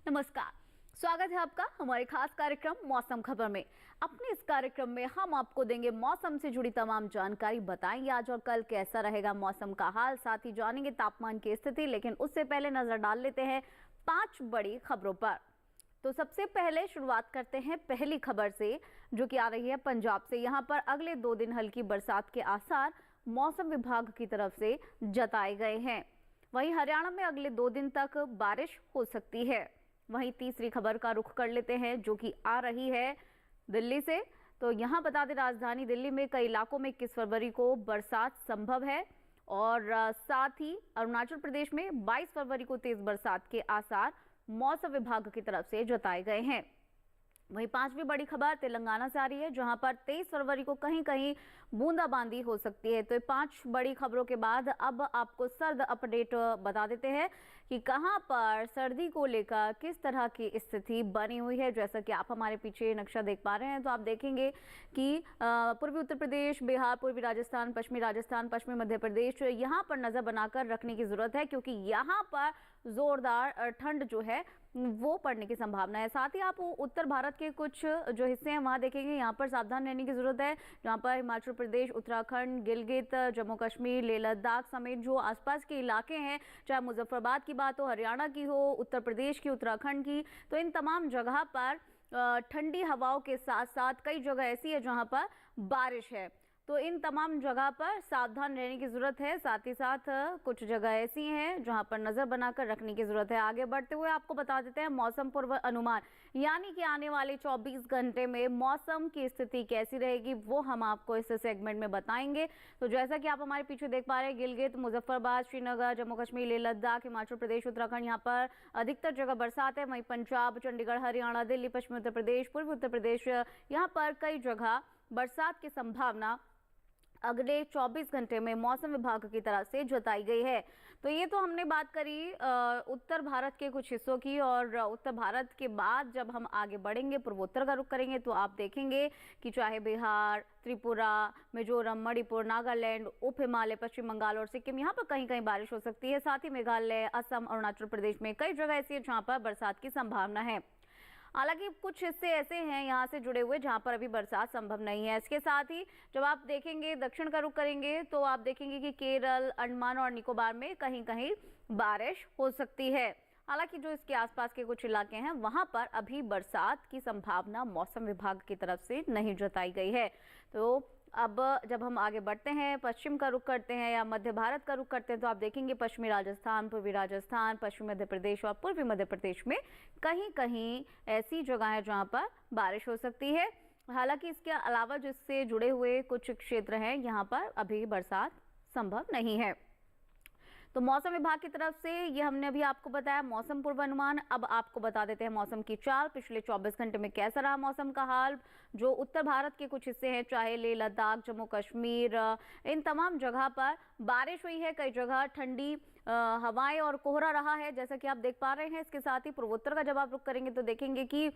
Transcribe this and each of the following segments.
नमस्कार, स्वागत है आपका हमारे खास कार्यक्रम मौसम खबर में। अपने इस कार्यक्रम में हम आपको देंगे मौसम से जुड़ी तमाम जानकारी, बताएंगे आज और कल कैसा रहेगा मौसम का हाल, साथ ही जानेंगे तापमान की स्थिति। लेकिन उससे पहले नजर डाल लेते हैं 5 बड़ी खबरों पर। तो सबसे पहले शुरुआत करते हैं पहली खबर से, जो कि आ रही है पंजाब से। यहाँ पर अगले 2 दिन हल्की बरसात के आसार मौसम विभाग की तरफ से जताए गए हैं। वहीं हरियाणा में अगले 2 दिन तक बारिश हो सकती है। वहीं तीसरी खबर का रुख कर लेते हैं, जो कि आ रही है दिल्ली से। तो यहाँ बता दें, राजधानी दिल्ली में कई इलाकों में 21 फरवरी को बरसात संभव है और साथ ही अरुणाचल प्रदेश में 22 फरवरी को तेज बरसात के आसार मौसम विभाग की तरफ से जताए गए हैं। वहीं 5वीं बड़ी खबर तेलंगाना से आ रही है, जहां पर 23 फरवरी को कहीं कहीं बूंदाबांदी हो सकती है। तो 5 बड़ी खबरों के बाद अब आपको सर्द अपडेट बता देते हैं कि कहां पर सर्दी को लेकर किस तरह की स्थिति बनी हुई है। जैसा कि आप हमारे पीछे नक्शा देख पा रहे हैं, तो आप देखेंगे कि पूर्वी उत्तर प्रदेश, बिहार, पूर्वी राजस्थान, पश्चिमी मध्य प्रदेश, यहाँ पर नजर बनाकर रखने की जरूरत है, क्योंकि यहाँ पर जोरदार ठंड जो है वो पड़ने की संभावना है। साथ ही आप उत्तर भारत के कुछ जो हिस्से हैं वहां देखेंगे, यहाँ पर सावधान रहने की जरूरत है, जहां पर हिमाचल प्रदेश, उत्तराखंड, गिलगित, जम्मू कश्मीर, लेह लद्दाख समेत जो आसपास के इलाके हैं, चाहे मुजफ्फराबाद की बात हो, हरियाणा की हो, उत्तर प्रदेश की, उत्तराखंड की, तो इन तमाम जगह पर ठंडी हवाओं के साथ साथ कई जगह ऐसी है जहां पर बारिश है। तो इन तमाम जगह पर सावधान रहने की जरूरत है। साथ ही साथ कुछ जगह ऐसी हैं जहां पर नजर बनाकर रखने की जरूरत है। आगे बढ़ते हुए आपको बता देते हैं मौसम पूर्व अनुमान, यानी कि आने वाले 24 घंटे में मौसम की स्थिति कैसी रहेगी, वो हम आपको इस सेगमेंट में बताएंगे। तो जैसा कि आप हमारे पीछे देख पा रहे हैं, गिलगित, मुजफ्फराबाद, श्रीनगर, जम्मू कश्मीर, लेह लद्दाख, हिमाचल प्रदेश, उत्तराखंड, यहाँ पर अधिकतर जगह बरसात है। वहीं पंजाब, चंडीगढ़, हरियाणा, दिल्ली, पश्चिमी उत्तर प्रदेश, पूर्वी उत्तर प्रदेश, यहाँ पर कई जगह बरसात की संभावना अगले 24 घंटे में मौसम विभाग की तरफ से जताई गई है। तो ये तो हमने बात करी उत्तर भारत के कुछ हिस्सों की, और उत्तर भारत के बाद जब हम आगे बढ़ेंगे, पूर्वोत्तर का रुख करेंगे, तो आप देखेंगे कि चाहे बिहार, त्रिपुरा, मिजोरम, मणिपुर, नागालैंड, उप हिमालय, पश्चिम बंगाल और सिक्किम, यहाँ पर कहीं कहीं बारिश हो सकती है। साथ ही मेघालय, असम, अरुणाचल प्रदेश में कई जगह ऐसी है जहाँ पर बरसात की संभावना है। हालांकि कुछ हिस्से ऐसे हैं यहाँ से जुड़े हुए जहाँ पर अभी बरसात संभव नहीं है। इसके साथ ही जब आप देखेंगे, दक्षिण का रुख करेंगे, तो आप देखेंगे कि केरल, अंडमान और निकोबार में कहीं कहीं बारिश हो सकती है। हालांकि जो इसके आसपास के कुछ इलाके हैं वहां पर अभी बरसात की संभावना मौसम विभाग की तरफ से नहीं जताई गई है। तो अब जब हम आगे बढ़ते हैं, पश्चिम का रुख करते हैं या मध्य भारत का रुख करते हैं, तो आप देखेंगे पश्चिमी राजस्थान, पूर्वी राजस्थान, पश्चिमी मध्य प्रदेश और पूर्वी मध्य प्रदेश में कहीं कहीं ऐसी जगह है जहां पर बारिश हो सकती है। हालांकि इसके अलावा जिससे जुड़े हुए कुछ क्षेत्र हैं, यहाँ पर अभी बरसात संभव नहीं है। तो मौसम विभाग की तरफ से ये हमने अभी आपको बताया मौसम पूर्वानुमान। अब आपको बता देते हैं मौसम की चाल। पिछले 24 घंटे में कैसा रहा मौसम का हाल। जो उत्तर भारत के कुछ हिस्से हैं, चाहे लेह लद्दाख, जम्मू कश्मीर, इन तमाम जगह पर बारिश हुई है। कई जगह ठंडी हवाएं और कोहरा रहा है, जैसा कि आप देख पा रहे हैं। इसके साथ ही पूर्वोत्तर का जब आप रुख करेंगे तो देखेंगे कि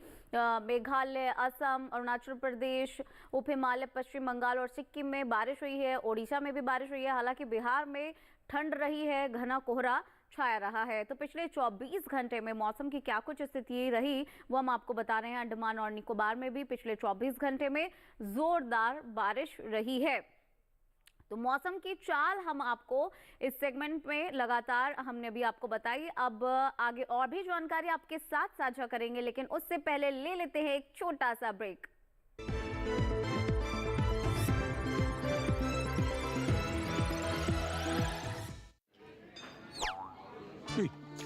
मेघालय, असम, अरुणाचल प्रदेश, उप हिमालय, पश्चिम बंगाल और सिक्किम में बारिश हुई है। ओडिशा में भी बारिश हुई है। हालांकि बिहार में ठंड रही है, घना कोहरा छाया रहा है। तो पिछले 24 घंटे में मौसम की क्या कुछ स्थिति रही, वो हम आपको बता रहे हैं। अंडमान और निकोबार में भी पिछले 24 घंटे में जोरदार बारिश रही है। तो मौसम की चाल हम आपको इस सेगमेंट में लगातार हमने अभी आपको बताई। अब आगे और भी जानकारी आपके साथ साझा करेंगे, लेकिन उससे पहले ले लेते हैं एक छोटा सा ब्रेक।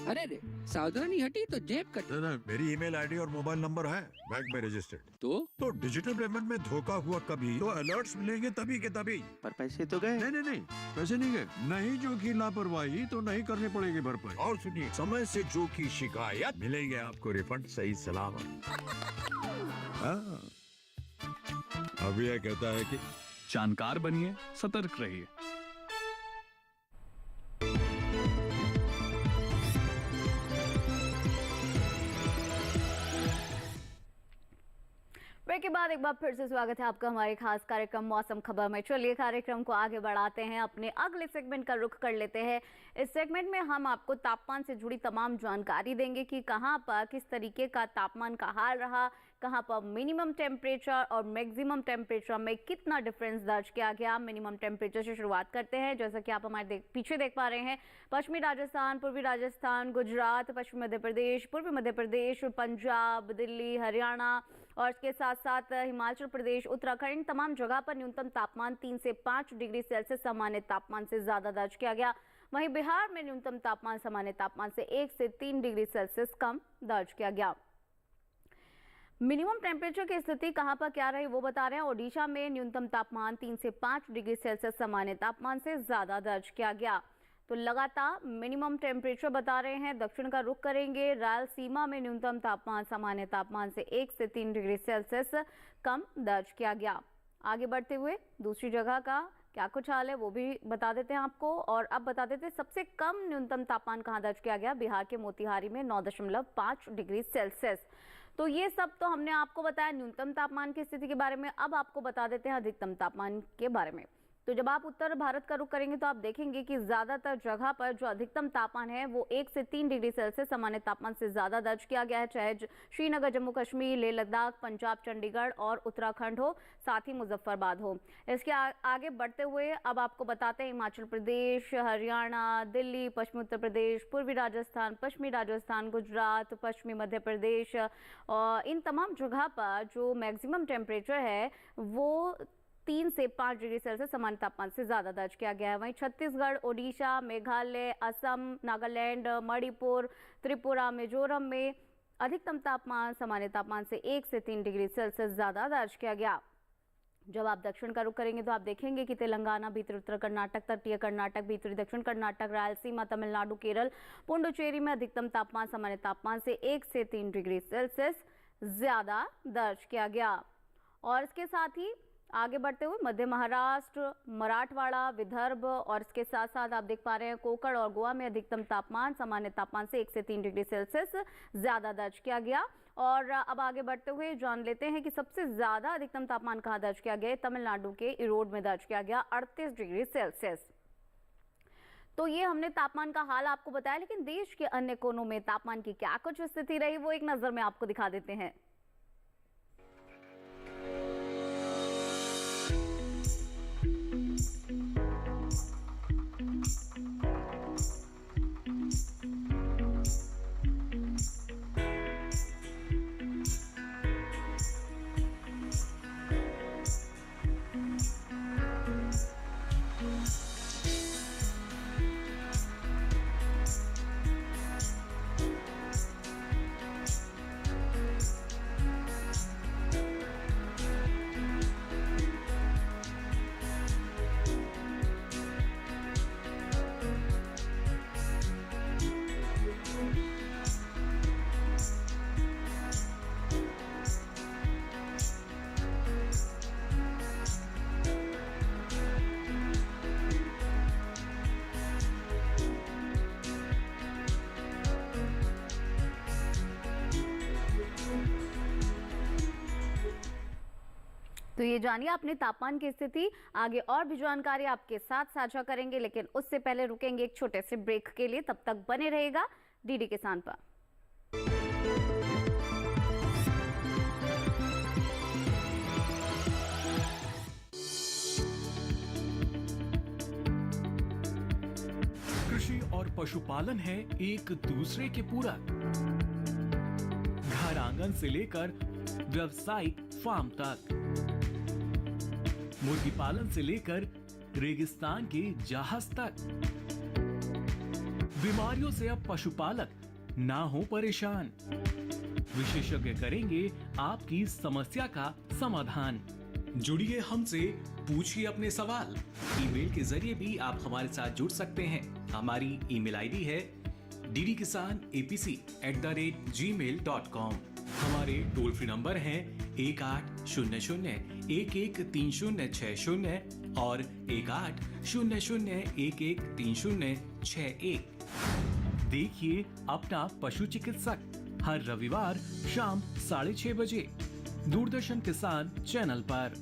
अरे रे, सावधानी हटी तो जेब कटी। ना, मेरी ईमेल आईडी और मोबाइल नंबर है बैंक में रजिस्टर्ड। तो डिजिटल पेमेंट में धोखा हुआ कभी तो अलर्ट्स मिलेंगे तभी के तभी। पर पैसे तो गए। नहीं, पैसे नहीं गए। नहीं जो की लापरवाही तो नहीं करनी पड़ेगी भरपाई। और सुनिए, समय से जो की शिकायत मिलेंगे आपको रिफंड सही सलामत। अब यह कहता है कि जानकार बनिए, सतर्क रहिए। ब्रेक के बाद एक बार फिर से स्वागत है आपका हमारे खास कार्यक्रम मौसम खबर में। चलिए कार्यक्रम को आगे बढ़ाते हैं, अपने अगले सेगमेंट का रुख कर लेते हैं। इस सेगमेंट में हम आपको तापमान से जुड़ी तमाम जानकारी देंगे कि कहां पर किस तरीके का तापमान का हाल रहा, कहां पर मिनिमम टेम्परेचर और मैक्सिमम टेम्परेचर में कितना डिफरेंस दर्ज किया गया। मिनिमम टेम्परेचर से शुरुआत करते हैं। जैसा कि आप हमारे पीछे देख पा रहे हैं, पश्चिमी राजस्थान, पूर्वी राजस्थान, गुजरात, पश्चिमी मध्य प्रदेश, पूर्वी मध्य प्रदेश, पंजाब, दिल्ली, हरियाणा और इसके साथ साथ हिमाचल प्रदेश, उत्तराखंड, तमाम जगह पर न्यूनतम तापमान 3 से 5 डिग्री सेल्सियस सामान्य तापमान से ज्यादा दर्ज किया गया। वहीं बिहार में न्यूनतम तापमान सामान्य तापमान से 1 से 3 डिग्री सेल्सियस कम दर्ज किया गया। मिनिमम टेम्परेचर की स्थिति कहां पर क्या रही वो बता रहे हैं। ओडिशा में न्यूनतम तापमान 3 से 5 डिग्री सेल्सियस सामान्य तापमान से ज्यादा दर्ज किया गया। तो लगातार मिनिमम टेम्परेचर बता रहे हैं। दक्षिण का रुख करेंगे। रायलसीमा में न्यूनतम तापमान सामान्य तापमान से 1 से 3 डिग्री सेल्सियस कम दर्ज किया गया। आगे बढ़ते हुए दूसरी जगह का क्या कुछ हाल है वो भी बता देते हैं आपको। और अब बता देते हैं सबसे कम न्यूनतम तापमान कहाँ दर्ज किया गया। बिहार के मोतिहारी में 9.5 डिग्री सेल्सियस। तो ये सब तो हमने आपको बताया न्यूनतम तापमान की स्थिति के बारे में। अब आपको बता देते हैं अधिकतम तापमान के बारे में। तो जब आप उत्तर भारत का रुख करेंगे तो आप देखेंगे कि ज्यादातर जगह पर जो अधिकतम तापमान है वो 1 से 3 डिग्री सेल्सियस सामान्य तापमान से ज्यादा दर्ज किया गया है, चाहे श्रीनगर, जम्मू कश्मीर, लेह लद्दाख, पंजाब, चंडीगढ़ और उत्तराखंड हो, साथ ही मुजफ्फरबाद हो। इसके आगे बढ़ते हुए अब आपको बताते हैं हिमाचल प्रदेश, हरियाणा, दिल्ली, पश्चिमी उत्तर प्रदेश, पूर्वी राजस्थान, पश्चिमी राजस्थान, गुजरात, पश्चिमी मध्य प्रदेश और इन तमाम जगह पर जो मैक्सिमम टेम्परेचर है वो 3 से 5 डिग्री सेल्सियस सामान्य तापमान से ज्यादा दर्ज किया गया है। वहीं छत्तीसगढ़, ओडिशा, मेघालय, असम, नागालैंड, मणिपुर, त्रिपुरा, मिजोरम में अधिकतम तापमान सामान्य तापमान से 1 से 3 डिग्री सेल्सियस ज्यादा दर्ज किया गया। जब आप दक्षिण का रुख करेंगे तो आप देखेंगे कि तेलंगाना, भीतरी उत्तर कर्नाटक, तटीय कर्नाटक, भीतरी दक्षिण कर्नाटक, रायलसीमा, तमिलनाडु, केरल, पुडुचेरी में अधिकतम तापमान सामान्य तापमान से 1 से 3 डिग्री सेल्सियस ज्यादा दर्ज किया गया। और इसके साथ ही आगे बढ़ते हुए मध्य महाराष्ट्र, मराठवाड़ा, विदर्भ और इसके साथ साथ आप देख पा रहे हैं कोकण और गोवा में अधिकतम तापमान सामान्य तापमान से 1 से 3 डिग्री सेल्सियस ज्यादा दर्ज किया गया। और अब आगे बढ़ते हुए जान लेते हैं कि सबसे ज्यादा अधिकतम तापमान कहाँ दर्ज किया गया। तमिलनाडु के इरोड में दर्ज किया गया 38 डिग्री सेल्सियस। तो ये हमने तापमान का हाल आपको बताया, लेकिन देश के अन्य कोनों में तापमान की क्या कुछ स्थिति रही वो एक नजर में आपको दिखा देते हैं। तो ये जानिए अपने तापमान की स्थिति। आगे और भी जानकारी आपके साथ साझा करेंगे, लेकिन उससे पहले रुकेंगे एक छोटे से ब्रेक के लिए। तब तक बने रहेगा डीडी किसान पर। कृषि और पशुपालन है एक दूसरे के पूरक। घर आंगन से लेकर व्यावसायिक फार्म तक, मुर्गी पालन से लेकर रेगिस्तान के जहाज तक। बीमारियों से अब पशुपालक ना हो परेशान। विशेषज्ञ करेंगे आपकी समस्या का समाधान। जुड़िए हमसे, पूछिए अपने सवाल। ईमेल के जरिए भी आप हमारे साथ जुड़ सकते हैं। हमारी ईमेल आईडी है ddkisanapc@gmail.com। हमारे टोल फ्री नंबर हैं 1800-113060 और 1800-113061। देखिए अपना पशु चिकित्सक हर रविवार शाम 6:30 बजे दूरदर्शन किसान चैनल पर।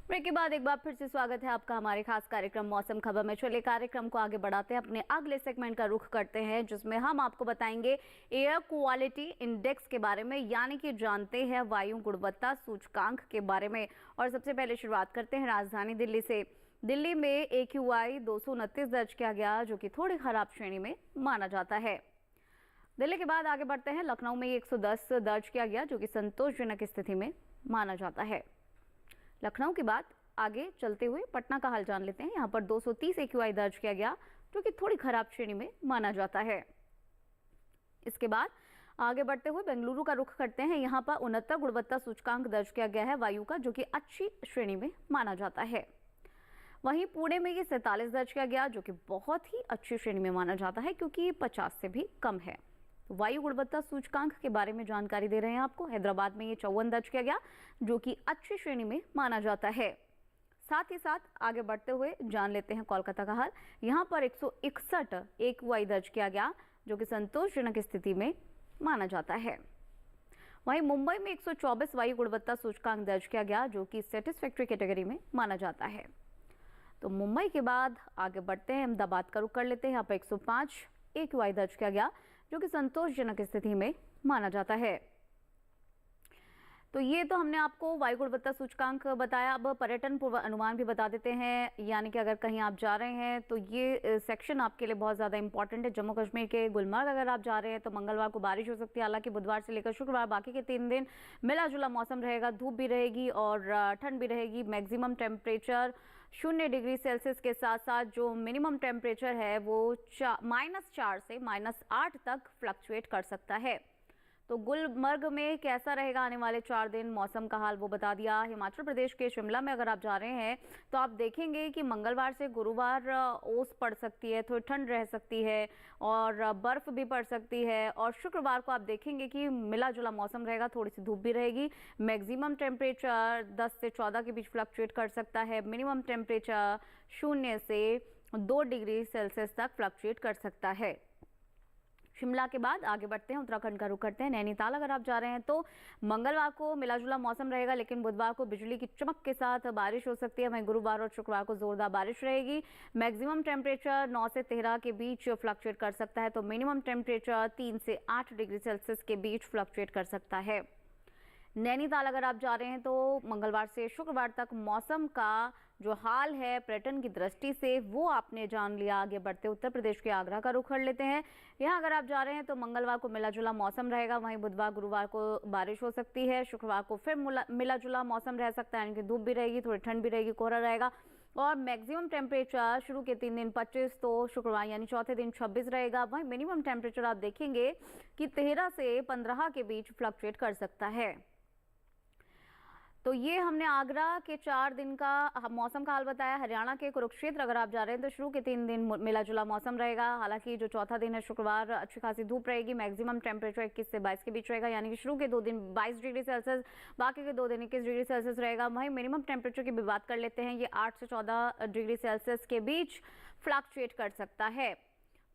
ब्रेक के बाद एक बार फिर से स्वागत है आपका हमारे खास कार्यक्रम मौसम खबर में। चलिए कार्यक्रम को आगे बढ़ाते हैं, अपने अगले सेगमेंट का रुख करते हैं जिसमें हम आपको बताएंगे एयर क्वालिटी इंडेक्स के बारे में, यानी कि जानते हैं वायु गुणवत्ता सूचकांक के बारे में। और सबसे पहले शुरुआत करते हैं राजधानी दिल्ली से। दिल्ली में AQI 229 दर्ज किया गया, जो कि थोड़ी खराब श्रेणी में माना जाता है। दिल्ली के बाद आगे बढ़ते हैं, लखनऊ में 110 दर्ज किया गया, जो कि संतोषजनक स्थिति में माना जाता है। लखनऊ के बाद आगे चलते हुए पटना का हाल जान लेते हैं। यहाँ पर 230 AQI दर्ज किया गया, जो कि थोड़ी खराब श्रेणी में माना जाता है। इसके बाद आगे बढ़ते हुए बेंगलुरु का रुख करते हैं। यहाँ पर 69 गुणवत्ता सूचकांक दर्ज किया गया है वायु का, जो कि अच्छी श्रेणी में माना जाता है। वहीं पुणे में ये 47 दर्ज किया गया, जो कि बहुत ही अच्छी श्रेणी में माना जाता है, क्योंकि ये 50 से भी कम है। तो वायु गुणवत्ता सूचकांक के बारे में जानकारी दे रहे हैं आपको। हैदराबाद में ये 54 दर्ज किया गया, जो कि अच्छी श्रेणी में माना जाता है। साथ ही साथ आगे बढ़ते हुए जान लेते हैं कोलकाता का हाल। यहाँ पर 161 AQI दर्ज किया गया, जो कि संतोषजनक स्थिति में माना जाता है। वहीं मुंबई में 124 वायु गुणवत्ता सूचकांक दर्ज किया गया, जो कि सेटिस्फैक्ट्री कैटेगरी में माना जाता है। तो मुंबई के बाद आगे बढ़ते हैं, अहमदाबाद का रुख कर लेते हैं। यहाँ पर 105 AQI दर्ज किया गया, जो कि संतोषजनक स्थिति में माना जाता है। तो ये तो हमने आपको वायु गुणवत्ता सूचकांक बताया। अब पर्यटन पूर्व अनुमान भी बता देते हैं, यानी कि अगर कहीं आप जा रहे हैं तो ये सेक्शन आपके लिए बहुत ज़्यादा इंपॉर्टेंट है। जम्मू कश्मीर के गुलमर्ग अगर आप जा रहे हैं तो मंगलवार को बारिश हो सकती है। हालांकि बुधवार से लेकर शुक्रवार बाकी के 3 दिन मिला जुला मौसम रहेगा, धूप भी रहेगी और ठंड भी रहेगी। मैक्सिमम टेम्परेचर 0 डिग्री सेल्सियस के साथ साथ जो मिनिमम टेम्परेचर है वो -4 से -8 तक फ्लक्चुएट कर सकता है। तो गुलमर्ग में कैसा रहेगा आने वाले 4 दिन, मौसम का हाल वो बता दिया। हिमाचल प्रदेश के शिमला में अगर आप जा रहे हैं तो आप देखेंगे कि मंगलवार से गुरुवार ओस पड़ सकती है, थोड़ी ठंड रह सकती है और बर्फ़ भी पड़ सकती है। और शुक्रवार को आप देखेंगे कि मिला जुला मौसम रहेगा, थोड़ी सी धूप भी रहेगी। मैक्सिमम टेम्परेचर 10 से 14 के बीच फ्लक्चुएट कर सकता है। मिनिमम टेम्परेचर 0 से 2 डिग्री सेल्सियस तक फ्लक्चुएट कर सकता है। शिमला के बाद आगे बढ़ते हैं, उत्तराखंड का रुख करते हैं। नैनीताल अगर आप जा रहे हैं तो मंगलवार को मिला जुला मौसम रहेगा, लेकिन बुधवार को बिजली की चमक के साथ बारिश हो सकती है। वहीं गुरुवार और शुक्रवार को जोरदार बारिश रहेगी। मैक्सिमम टेम्परेचर 9 से 13 के बीच फ्लक्चुएट कर सकता है, तो मिनिमम टेम्परेचर 3 से 8 डिग्री सेल्सियस के बीच फ्लक्चुएट कर सकता है। नैनीताल अगर आप जा रहे हैं तो मंगलवार से शुक्रवार तक मौसम का जो हाल है पर्यटन की दृष्टि से वो आपने जान लिया। आगे बढ़ते उत्तर प्रदेश के आगरा का रुख कर लेते हैं। यहाँ अगर आप जा रहे हैं तो मंगलवार को मिला जुला मौसम रहेगा। वहीं बुधवार गुरुवार को बारिश हो सकती है। शुक्रवार को फिर मिला जुला मौसम रह सकता है, यानी कि धूप भी रहेगी, थोड़ी ठंड भी रहेगी, कोहरा रहेगा। और मैक्सिमम टेम्परेचर शुरू के 3 दिन 25, तो शुक्रवार यानी चौथे दिन 26 रहेगा। वहीं मिनिमम टेम्परेचर आप देखेंगे कि 13 से 15 के बीच फ्लक्चुएट कर सकता है। तो ये हमने आगरा के 4 दिन का मौसम का हाल बताया। हरियाणा के कुरुक्षेत्र अगर आप जा रहे हैं तो शुरू के 3 दिन मिला जुला मौसम रहेगा। हालांकि जो चौथा दिन है शुक्रवार अच्छी खासी धूप रहेगी। मैक्सिमम टेम्परेचर 21 से 22 के बीच रहेगा, यानी कि शुरू के 2 दिन 22 डिग्री सेल्सियस, बाकी के 2 दिन 21 डिग्री सेल्सियस रहेगा। वहीं मिनिमम टेम्परेचर की भी बात कर लेते हैं, ये 8 से 14 डिग्री सेल्सियस के बीच फ्लक्चुएट कर सकता है।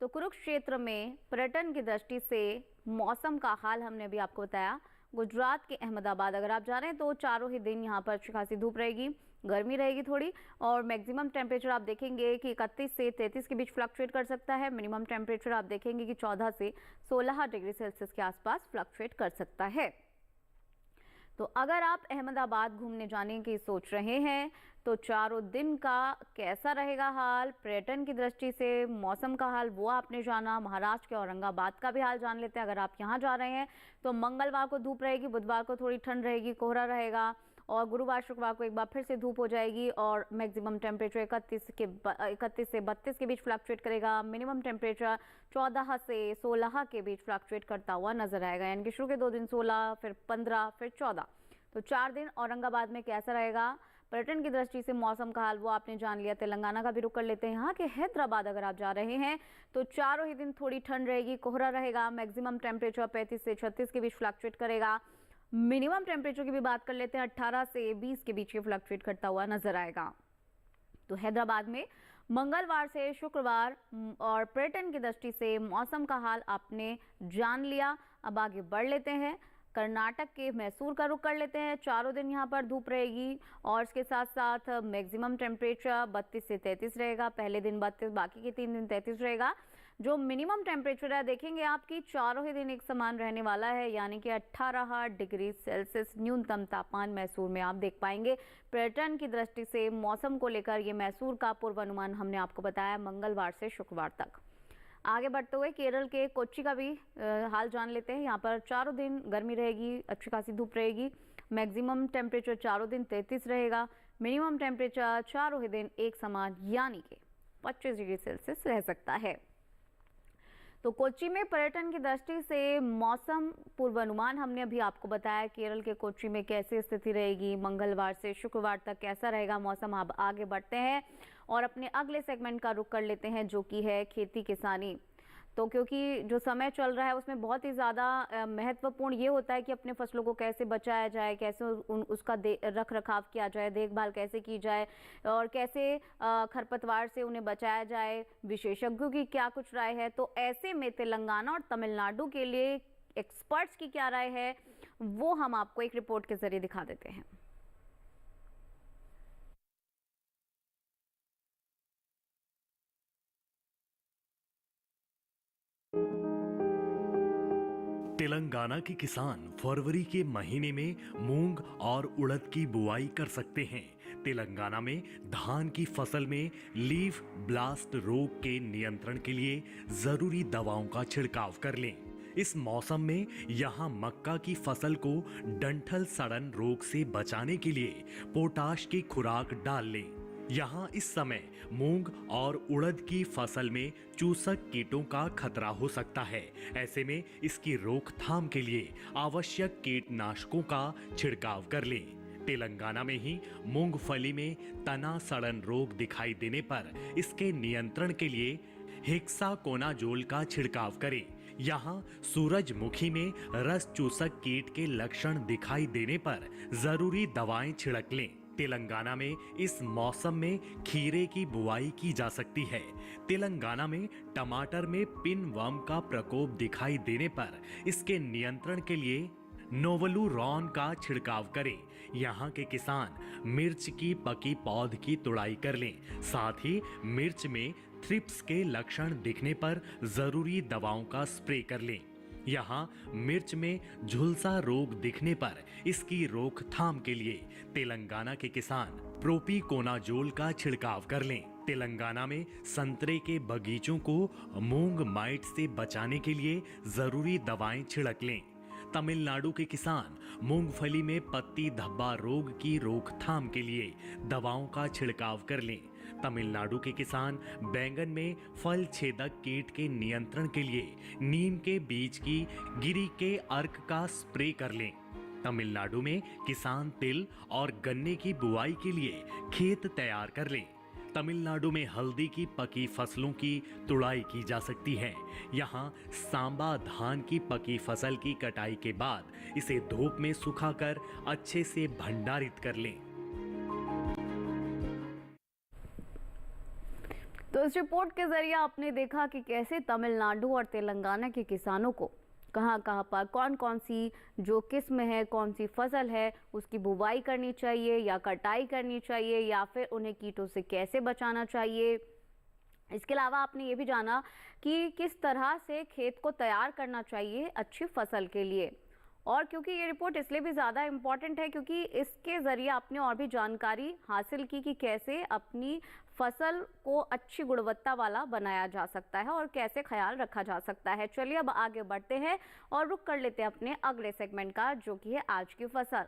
तो कुरुक्षेत्र में पर्यटन की दृष्टि से मौसम का हाल हमने अभी आपको बताया। गुजरात के अहमदाबाद अगर आप जा रहे हैं तो चारों ही दिन यहाँ पर अच्छी खासी धूप रहेगी, गर्मी रहेगी थोड़ी, और मैक्सिमम टेम्परेचर आप देखेंगे कि 31 से 33 के बीच फ्लक्चुएट कर सकता है। मिनिमम टेम्परेचर आप देखेंगे कि 14 से 16 डिग्री सेल्सियस के आसपास फ्लक्चुएट कर सकता है। तो अगर आप अहमदाबाद घूमने जाने की सोच रहे हैं तो चारों दिन का कैसा रहेगा हाल पर्यटन की दृष्टि से, मौसम का हाल वो आपने जाना। महाराष्ट्र के औरंगाबाद का भी हाल जान लेते हैं। अगर आप यहाँ जा रहे हैं तो मंगलवार को धूप रहेगी, बुधवार को थोड़ी ठंड रहेगी, कोहरा रहेगा, और गुरुवार शुक्रवार को एक बार फिर से धूप हो जाएगी और मैक्सिमम टेम्परेचर 31 से 32 के बीच फ्लक्चुएट करेगा। मिनिमम टेम्परेचर 14 से 16 के बीच फ्लक्चुएट करता हुआ नजर आएगा, यानी कि शुरू के 2 दिन 16, फिर 15, फिर 14। तो 4 दिन औरंगाबाद में कैसा रहेगा पर्यटन की दृष्टि से मौसम का हाल वो आपने जान लिया। तेलंगाना का भी रुख कर लेते हैं। यहाँ के हैदराबाद अगर आप जा रहे हैं तो चारों ही दिन थोड़ी ठंड रहेगी, कोहरा रहेगा। मैक्सिमम टेम्परेचर 35 से 36 के बीच फ्लक्चुएट करेगा। मिनिमम टेम्परेचर की भी बात कर लेते हैं, 18 से 20 के बीच ये फ्लक्चुएट करता हुआ नजर आएगा। तो हैदराबाद में मंगलवार से शुक्रवार और पर्यटन की दृष्टि से मौसम का हाल आपने जान लिया। अब आगे बढ़ लेते हैं, कर्नाटक के मैसूर का रुख कर लेते हैं। चारों दिन यहां पर धूप रहेगी और इसके साथ साथ मैक्सिमम टेम्परेचर 32 से 33 रहेगा। पहले दिन 32, बाकी के 3 दिन 33 रहेगा। जो मिनिमम टेम्परेचर है देखेंगे आपकी चारों ही दिन एक समान रहने वाला है, यानी कि 18 डिग्री सेल्सियस न्यूनतम तापमान मैसूर में आप देख पाएंगे। पर्यटन की दृष्टि से मौसम को लेकर ये मैसूर का पूर्वानुमान हमने आपको बताया मंगलवार से शुक्रवार तक। आगे बढ़ते हुए केरल के कोच्चि का भी हाल जान लेते हैं। यहाँ पर चारों दिन गर्मी रहेगी, अच्छी खासी धूप रहेगी। मैक्सिमम टेम्परेचर चारों दिन 33 रहेगा। मिनिमम टेम्परेचर चारों ही दिन एक समान यानी कि 25 डिग्री सेल्सियस रह सकता है। तो कोच्चि में पर्यटन की दृष्टि से मौसम पूर्वानुमान हमने अभी आपको बताया। केरल के कोच्चि में कैसी स्थिति रहेगी, मंगलवार से शुक्रवार तक कैसा रहेगा मौसम। अब आगे बढ़ते हैं और अपने अगले सेगमेंट का रुख कर लेते हैं, जो कि है खेती किसानी। तो क्योंकि जो समय चल रहा है उसमें बहुत ही ज़्यादा महत्वपूर्ण ये होता है कि अपने फसलों को कैसे बचाया जाए, कैसे उसका रख रखाव किया जाए, देखभाल कैसे की जाए और कैसे खरपतवार से उन्हें बचाया जाए, विशेषज्ञों की क्या कुछ राय है। तो ऐसे में तेलंगाना और तमिलनाडु के लिए एक्सपर्ट्स की क्या राय है वो हम आपको एक रिपोर्ट के जरिए दिखा देते हैं। तेलंगाना के किसान फरवरी के महीने में मूंग और उड़द की बुआई कर सकते हैं। तेलंगाना में धान की फसल में लीफ ब्लास्ट रोग के नियंत्रण के लिए जरूरी दवाओं का छिड़काव कर लें। इस मौसम में यहाँ मक्का की फसल को डंठल सड़न रोग से बचाने के लिए पोटाश की खुराक डाल लें। यहाँ इस समय मूंग और उड़द की फसल में चूसक कीटों का खतरा हो सकता है। ऐसे में इसकी रोकथाम के लिए आवश्यक कीटनाशकों का छिड़काव कर लें। तेलंगाना में ही मूंगफली में तना सड़न रोग दिखाई देने पर इसके नियंत्रण के लिए हेक्साकोनाजोल का छिड़काव करें। यहाँ सूरजमुखी में रस चूसक कीट के लक्षण दिखाई देने पर जरूरी दवाएं छिड़क लें। तेलंगाना में इस मौसम में खीरे की बुआई की जा सकती है। तेलंगाना में टमाटर में पिनवर्म का प्रकोप दिखाई देने पर इसके नियंत्रण के लिए नोवलुरॉन का छिड़काव करें। यहाँ के किसान मिर्च की पकी पौध की तुड़ाई कर लें। साथ ही मिर्च में थ्रिप्स के लक्षण दिखने पर जरूरी दवाओं का स्प्रे कर लें। यहाँ मिर्च में झुलसा रोग दिखने पर इसकी रोकथाम के लिए तेलंगाना के किसान प्रोपिकोनाजोल का छिड़काव कर लें। तेलंगाना में संतरे के बगीचों को मूंग माइट से बचाने के लिए जरूरी दवाएं छिड़क लें। तमिलनाडु के किसान मूंगफली में पत्ती धब्बा रोग की रोकथाम के लिए दवाओं का छिड़काव कर लें। तमिलनाडु के किसान बैंगन में फल छेदक कीट के नियंत्रण के लिए नीम के बीज की गिरी के अर्क का स्प्रे कर लें। तमिलनाडु में किसान तिल और गन्ने की बुआई के लिए खेत तैयार कर लें। तमिलनाडु में हल्दी की पकी फसलों की तुड़ाई की जा सकती है। यहाँ सांबा धान की पकी फसल की कटाई के बाद इसे धूप में सुखाकर अच्छे से भंडारित कर लें। तो इस रिपोर्ट के जरिए आपने देखा कि कैसे तमिलनाडु और तेलंगाना के किसानों को कहाँ कहाँ पर कौन कौन सी जो किस्म है, कौन सी फसल है, उसकी बुवाई करनी चाहिए या कटाई करनी चाहिए या फिर उन्हें कीटों से कैसे बचाना चाहिए। इसके अलावा आपने ये भी जाना कि किस तरह से खेत को तैयार करना चाहिए अच्छी फसल के लिए। और क्योंकि ये रिपोर्ट इसलिए भी ज़्यादा इम्पॉर्टेंट है क्योंकि इसके ज़रिए आपने और भी जानकारी हासिल की कि कैसे अपनी फसल को अच्छी गुणवत्ता वाला बनाया जा सकता है और कैसे ख्याल रखा जा सकता है। चलिए अब आगे बढ़ते हैं और रुक कर लेते हैं अपने अगले सेगमेंट का, जो कि है आज की फसल।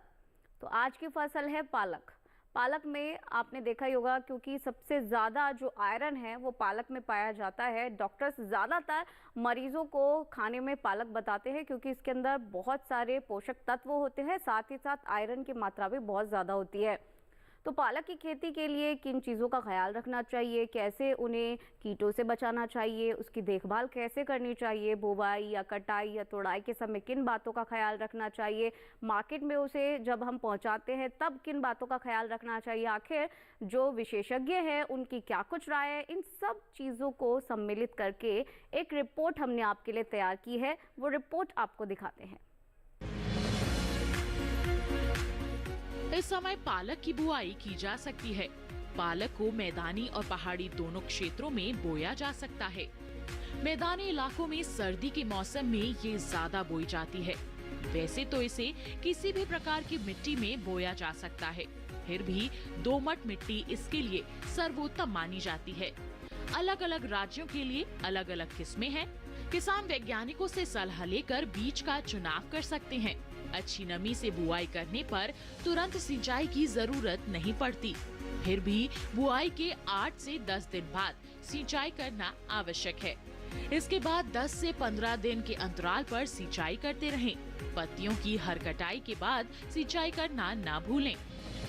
तो आज की फसल है पालक। पालक में आपने देखा ही होगा क्योंकि सबसे ज़्यादा जो आयरन है वो पालक में पाया जाता है। डॉक्टर्स ज़्यादातर मरीजों को खाने में पालक बताते हैं क्योंकि इसके अंदर बहुत सारे पोषक तत्व होते हैं, साथ ही साथ आयरन की मात्रा भी बहुत ज़्यादा होती है। तो पालक की खेती के लिए किन चीज़ों का ख्याल रखना चाहिए, कैसे उन्हें कीटों से बचाना चाहिए, उसकी देखभाल कैसे करनी चाहिए, बुवाई या कटाई या तोड़ाई के समय किन बातों का ख्याल रखना चाहिए, मार्केट में उसे जब हम पहुंचाते हैं तब किन बातों का ख्याल रखना चाहिए, आखिर जो विशेषज्ञ हैं उनकी क्या कुछ राय है, इन सब चीज़ों को सम्मिलित करके एक रिपोर्ट हमने आपके लिए तैयार की है। वो रिपोर्ट आपको दिखाते हैं। इस समय पालक की बुआई की जा सकती है। पालक को मैदानी और पहाड़ी दोनों क्षेत्रों में बोया जा सकता है। मैदानी इलाकों में सर्दी के मौसम में ये ज्यादा बोई जाती है। वैसे तो इसे किसी भी प्रकार की मिट्टी में बोया जा सकता है, फिर भी दोमट मिट्टी इसके लिए सर्वोत्तम मानी जाती है। अलग अलग राज्यों के लिए अलग अलग किस्में हैं। किसान वैज्ञानिकों से सलाह लेकर बीज का चुनाव कर सकते हैं। अच्छी नमी से बुआई करने पर तुरंत सिंचाई की जरूरत नहीं पड़ती। फिर भी बुआई के 8 से 10 दिन बाद सिंचाई करना आवश्यक है। इसके बाद 10 से 15 दिन के अंतराल पर सिंचाई करते रहें। पत्तियों की हर कटाई के बाद सिंचाई करना ना भूलें।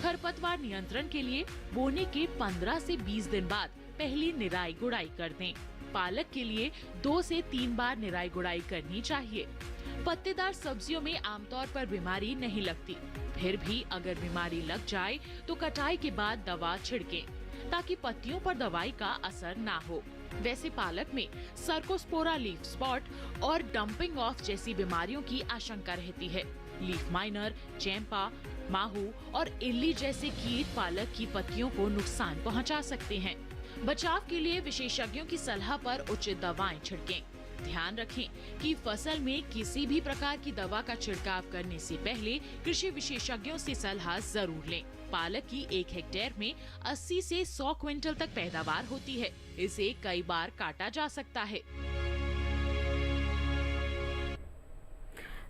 खरपतवार नियंत्रण के लिए बोने के 15 से 20 दिन बाद पहली निराई गुड़ाई कर दें। पालक के लिए 2 से 3 बार निराई गुड़ाई करनी चाहिए। पत्तेदार सब्जियों में आमतौर पर बीमारी नहीं लगती, फिर भी अगर बीमारी लग जाए तो कटाई के बाद दवा छिड़कें ताकि पत्तियों पर दवाई का असर ना हो। वैसे पालक में सर्कोस्पोरा लीफ स्पॉट और डंपिंग ऑफ जैसी बीमारियों की आशंका रहती है। लीफ माइनर, चैंपा, माहू और इल्ली जैसे कीट पालक की पत्तियों को नुकसान पहुंचा सकते हैं। बचाव के लिए विशेषज्ञों की सलाह पर उचित दवाएं छिड़कें। ध्यान रखें कि फसल में किसी भी प्रकार की दवा का छिड़काव करने से पहले कृषि विशेषज्ञों से सलाह जरूर लें। पालक की 1 हेक्टेयर में 80 से 100 क्विंटल तक पैदावार होती है। इसे कई बार काटा जा सकता है।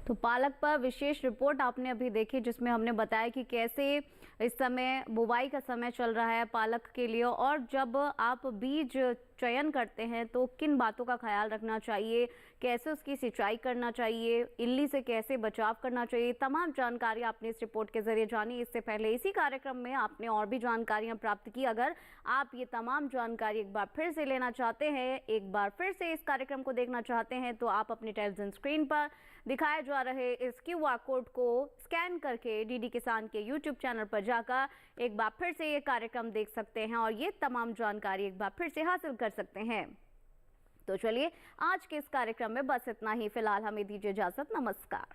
तो पालक पर विशेष रिपोर्ट आपने अभी देखी, जिसमें हमने बताया कि कैसे इस समय बुवाई का समय चल रहा है पालक के लिए, और जब आप बीज चयन करते हैं तो किन बातों का ख्याल रखना चाहिए, कैसे उसकी सिंचाई करना चाहिए, इल्ली से कैसे बचाव करना चाहिए, तमाम जानकारी आपने इस रिपोर्ट के जरिए जानी। इससे पहले इसी कार्यक्रम में आपने और भी जानकारियां प्राप्त की। अगर आप ये तमाम जानकारी एक बार फिर से लेना चाहते हैं, एक बार फिर से इस कार्यक्रम को देखना चाहते हैं, तो आप अपनी टेलीविजन स्क्रीन पर दिखाए जा रहे इस QR कोड को स्कैन करके डीडी किसान के YouTube चैनल पर जाकर एक बार फिर से ये कार्यक्रम देख सकते हैं और ये तमाम जानकारी एक बार फिर से हासिल कर सकते हैं। तो चलिए, आज के इस कार्यक्रम में बस इतना ही। फिलहाल हमें दीजिए इजाजत। नमस्कार।